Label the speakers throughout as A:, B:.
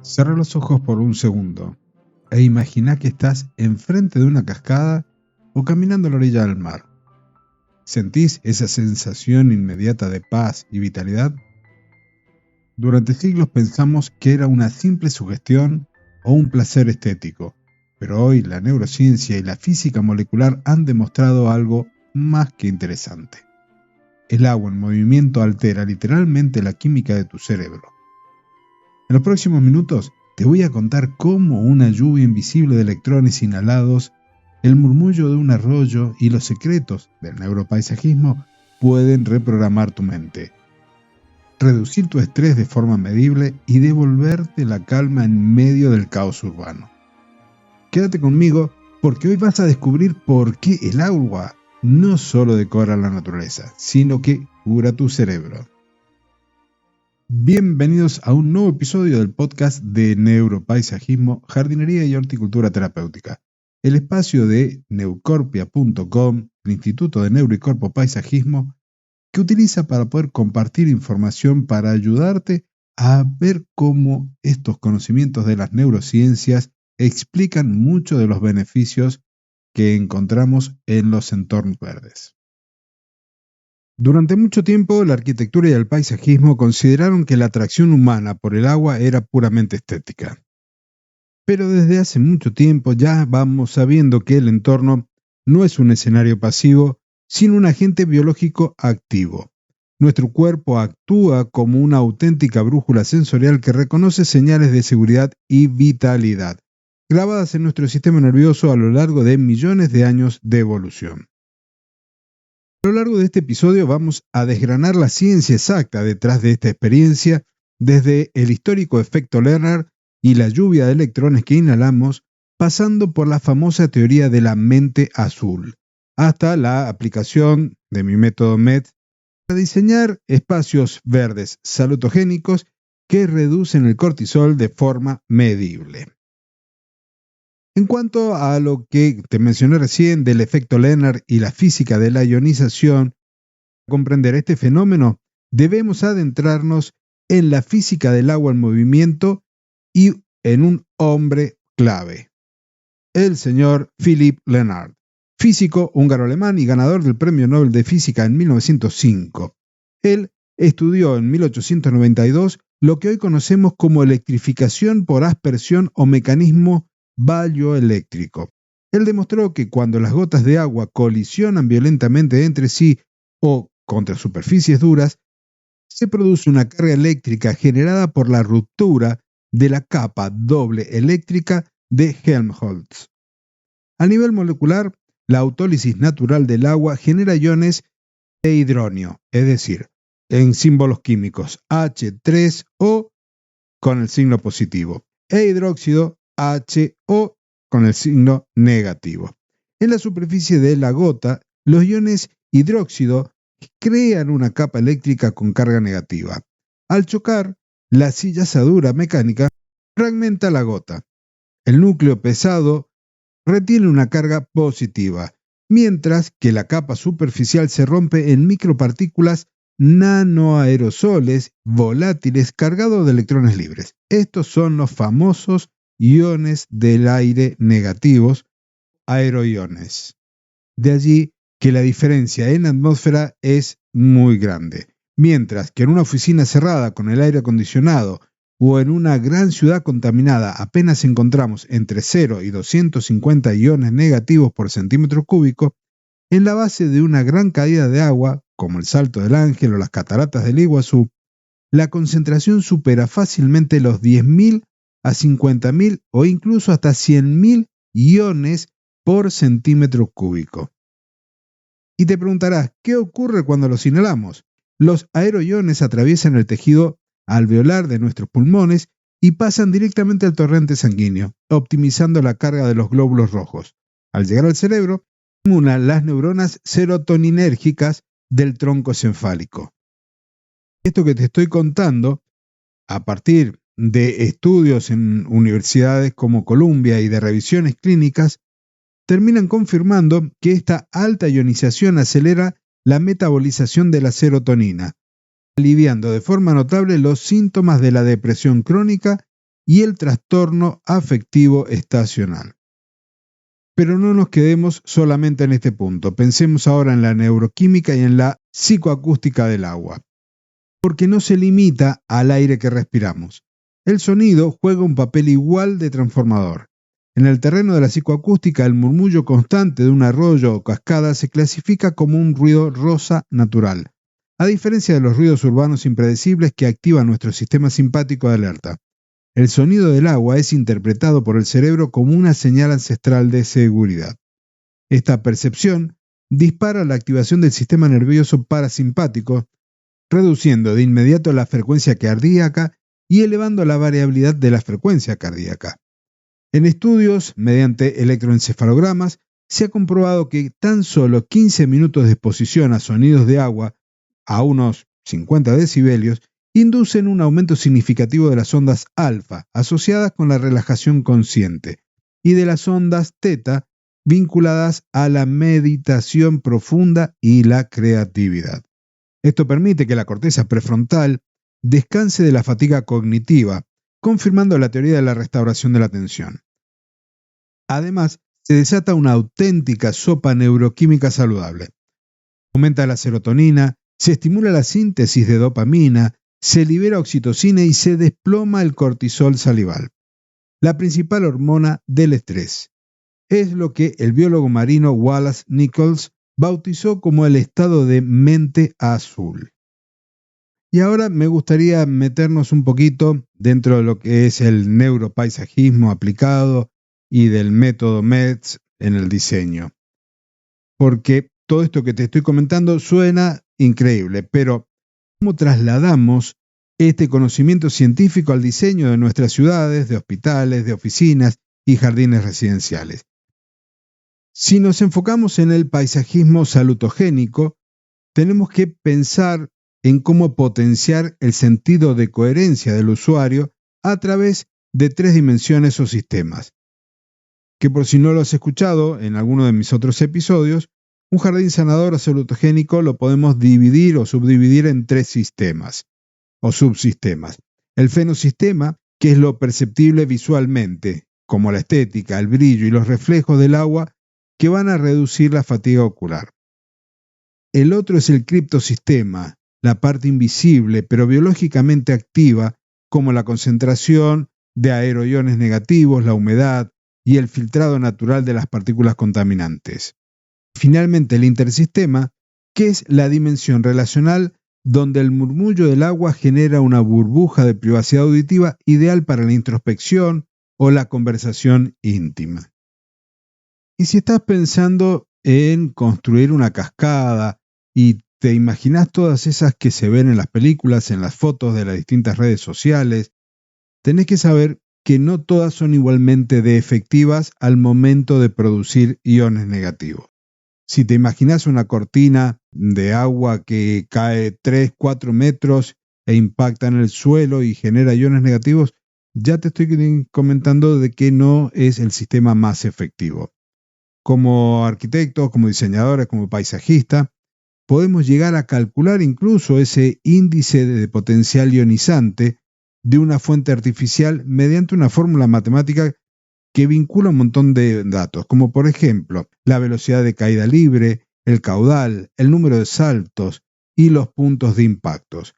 A: Cerra los ojos por un segundo e imagina que estás enfrente de una cascada o caminando a la orilla del mar. ¿Sentís esa sensación inmediata de paz y vitalidad? Durante siglos pensamos que era una simple sugestión o un placer estético, pero hoy la neurociencia y la física molecular han demostrado algo más que interesante. El agua en movimiento altera literalmente la química de tu cerebro. En los próximos minutos te voy a contar cómo una lluvia invisible de electrones inhalados, el murmullo de un arroyo y los secretos del neuropaisajismo pueden reprogramar tu mente, reducir tu estrés de forma medible y devolverte la calma en medio del caos urbano. Quédate conmigo porque hoy vas a descubrir por qué el agua no solo decora la naturaleza, sino que cura tu cerebro. Bienvenidos a un nuevo episodio del podcast de Neuropaisajismo, Jardinería y Horticultura Terapéutica, el espacio de neucorpia.com, el Instituto de Neuro y Corpo Paisajismo, que utiliza para poder compartir información para ayudarte a ver cómo estos conocimientos de las neurociencias explican muchos de los beneficios que encontramos en los entornos verdes. Durante mucho tiempo, la arquitectura y el paisajismo consideraron que la atracción humana por el agua era puramente estética. Pero desde hace mucho tiempo ya vamos sabiendo que el entorno no es un escenario pasivo, sino un agente biológico activo. Nuestro cuerpo actúa como una auténtica brújula sensorial que reconoce señales de seguridad y vitalidad, grabadas en nuestro sistema nervioso a lo largo de millones de años de evolución. A lo largo de este episodio vamos a desgranar la ciencia exacta detrás de esta experiencia, desde el histórico efecto Lerner y la lluvia de electrones que inhalamos, pasando por la famosa teoría de la mente azul, hasta la aplicación de mi método MET para diseñar espacios verdes salutogénicos que reducen el cortisol de forma medible. En cuanto a lo que te mencioné recién del efecto Lerner y la física de la ionización, para comprender este fenómeno debemos adentrarnos en la física del agua en movimiento y en un hombre clave, el señor Philipp Lenard, físico húngaro-alemán y ganador del Premio Nobel de Física en 1905. Él estudió en 1892 lo que hoy conocemos como electrificación por aspersión o mecanismo balioeléctrico. Él demostró que cuando las gotas de agua colisionan violentamente entre sí o contra superficies duras, se produce una carga eléctrica generada por la ruptura de la capa doble eléctrica de Helmholtz. A nivel molecular, la autólisis natural del agua genera iones de hidronio, es decir, en símbolos químicos H3O con el signo positivo, e hidróxido HO con el signo negativo. En la superficie de la gota, los iones hidróxido crean una capa eléctrica con carga negativa. Al chocar, la sillazadura mecánica fragmenta la gota. El núcleo pesado retiene una carga positiva, mientras que la capa superficial se rompe en micropartículas nanoaerosoles volátiles cargados de electrones libres. Estos son los famosos iones del aire negativos, aeroiones. De allí que la diferencia en la atmósfera es muy grande. Mientras que en una oficina cerrada con el aire acondicionado o en una gran ciudad contaminada apenas encontramos entre 0 y 250 iones negativos por centímetro cúbico, en la base de una gran caída de agua, como el Salto del Ángel o las cataratas del Iguazú, la concentración supera fácilmente los 10.000 a 50.000 o incluso hasta 100.000 iones por centímetro cúbico. Y te preguntarás, ¿qué ocurre cuando los inhalamos? Los aeroiones atraviesan el tejido alveolar de nuestros pulmones y pasan directamente al torrente sanguíneo, optimizando la carga de los glóbulos rojos. Al llegar al cerebro, estimulan las neuronas serotoninérgicas del tronco encefálico. Esto que te estoy contando, a partir de estudios en universidades como Columbia y de revisiones clínicas, terminan confirmando que esta alta ionización acelera la metabolización de la serotonina, aliviando de forma notable los síntomas de la depresión crónica y el trastorno afectivo estacional. Pero no nos quedemos solamente en este punto. Pensemos ahora en la neuroquímica y en la psicoacústica del agua, porque no se limita al aire que respiramos. El sonido juega un papel igual de transformador. En el terreno de la psicoacústica, el murmullo constante de un arroyo o cascada se clasifica como un ruido rosa natural, a diferencia de los ruidos urbanos impredecibles que activan nuestro sistema simpático de alerta. El sonido del agua es interpretado por el cerebro como una señal ancestral de seguridad. Esta percepción dispara la activación del sistema nervioso parasimpático, reduciendo de inmediato la frecuencia cardíaca y elevando la variabilidad de la frecuencia cardíaca. En estudios, mediante electroencefalogramas, se ha comprobado que tan solo 15 minutos de exposición a sonidos de agua, a unos 50 decibelios, inducen un aumento significativo de las ondas alfa, asociadas con la relajación consciente, y de las ondas teta, vinculadas a la meditación profunda y la creatividad. Esto permite que la corteza prefrontal descanse de la fatiga cognitiva, confirmando la teoría de la restauración de la atención. Además, se desata una auténtica sopa neuroquímica saludable. Aumenta la serotonina, se estimula la síntesis de dopamina, se libera oxitocina y se desploma el cortisol salival, la principal hormona del estrés. Es lo que el biólogo marino Wallace Nichols bautizó como el estado de mente azul. Y ahora me gustaría meternos un poquito dentro de lo que es el neuropaisajismo aplicado y del método METS en el diseño. Porque todo esto que te estoy comentando suena increíble, pero ¿cómo trasladamos este conocimiento científico al diseño de nuestras ciudades, de hospitales, de oficinas y jardines residenciales? Si nos enfocamos en el paisajismo salutogénico, tenemos que pensar en cómo potenciar el sentido de coherencia del usuario a través de 3 dimensiones o sistemas. Que por si no lo has escuchado en alguno de mis otros episodios, un jardín sanador o salutogénico lo podemos dividir o subdividir en 3 sistemas o subsistemas. El fenosistema, que es lo perceptible visualmente, como la estética, el brillo y los reflejos del agua que van a reducir la fatiga ocular. El otro es el criptosistema, la parte invisible pero biológicamente activa, como la concentración de aeroiones negativos, la humedad y el filtrado natural de las partículas contaminantes. Finalmente, el intersistema, que es la dimensión relacional donde el murmullo del agua genera una burbuja de privacidad auditiva ideal para la introspección o la conversación íntima. Y si estás pensando en construir una cascada y te imaginas todas esas que se ven en las películas, en las fotos de las distintas redes sociales, tenés que saber que no todas son igualmente de efectivas al momento de producir iones negativos. Si te imaginas una cortina de agua que cae 3-4 metros e impacta en el suelo y genera iones negativos, ya te estoy comentando de que no es el sistema más efectivo. Como arquitectos, como diseñadores, como paisajistas, podemos llegar a calcular incluso ese índice de potencial ionizante de una fuente artificial mediante una fórmula matemática que vincula un montón de datos, como por ejemplo la velocidad de caída libre, el caudal, el número de saltos y los puntos de impactos.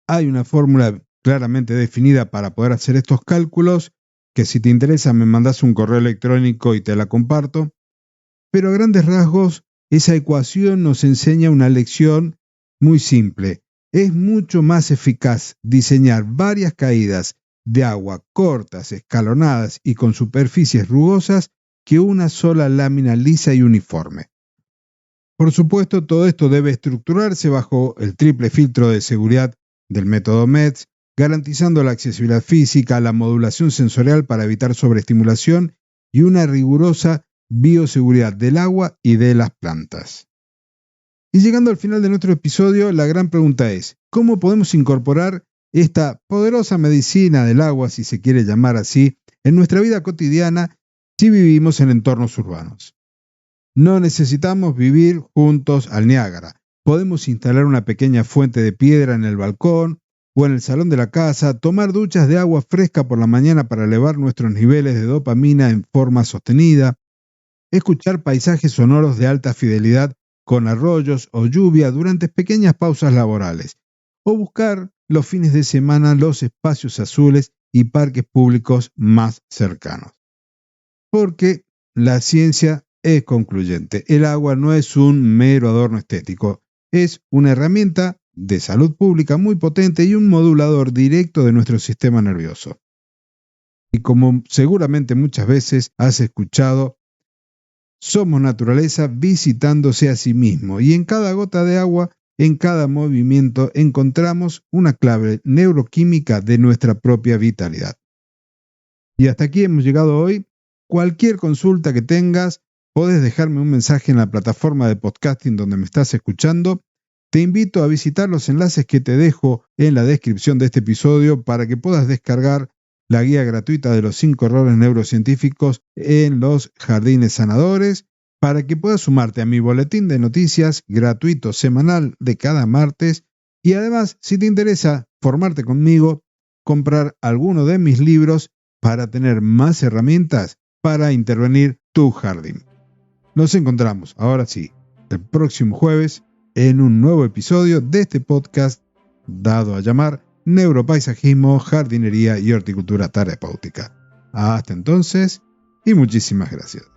A: Hay una fórmula claramente definida para poder hacer estos cálculos, que si te interesa me mandas un correo electrónico y te la comparto, pero a grandes rasgos esa ecuación nos enseña una lección muy simple. Es mucho más eficaz diseñar varias caídas de agua cortas, escalonadas y con superficies rugosas que una sola lámina lisa y uniforme. Por supuesto, todo esto debe estructurarse bajo el triple filtro de seguridad del método METS, garantizando la accesibilidad física, la modulación sensorial para evitar sobreestimulación y una rigurosa bioseguridad del agua y de las plantas. Y llegando al final de nuestro episodio, la gran pregunta es, ¿cómo podemos incorporar esta poderosa medicina del agua, si se quiere llamar así, en nuestra vida cotidiana si vivimos en entornos urbanos? No necesitamos vivir juntos al Niágara. Podemos instalar una pequeña fuente de piedra en el balcón o en el salón de la casa, tomar duchas de agua fresca por la mañana para elevar nuestros niveles de dopamina en forma sostenida, escuchar paisajes sonoros de alta fidelidad con arroyos o lluvia durante pequeñas pausas laborales, o buscar los fines de semana los espacios azules y parques públicos más cercanos. Porque la ciencia es concluyente. El agua no es un mero adorno estético, es una herramienta de salud pública muy potente y un modulador directo de nuestro sistema nervioso. Y como seguramente muchas veces has escuchado, somos naturaleza visitándose a sí mismo, y en cada gota de agua, en cada movimiento, encontramos una clave neuroquímica de nuestra propia vitalidad. Y hasta aquí hemos llegado hoy. Cualquier consulta que tengas, podés dejarme un mensaje en la plataforma de podcasting donde me estás escuchando. Te invito a visitar los enlaces que te dejo en la descripción de este episodio para que puedas descargar la guía gratuita de los 5 errores neurocientíficos en los jardines sanadores, para que puedas sumarte a mi boletín de noticias gratuito semanal de cada martes, y además, si te interesa formarte conmigo, comprar alguno de mis libros para tener más herramientas para intervenir tu jardín. Nos encontramos, ahora sí, el próximo jueves en un nuevo episodio de este podcast dado a llamar Neuropaisajismo, Jardinería y Horticultura Terapéutica. Hasta entonces y muchísimas gracias.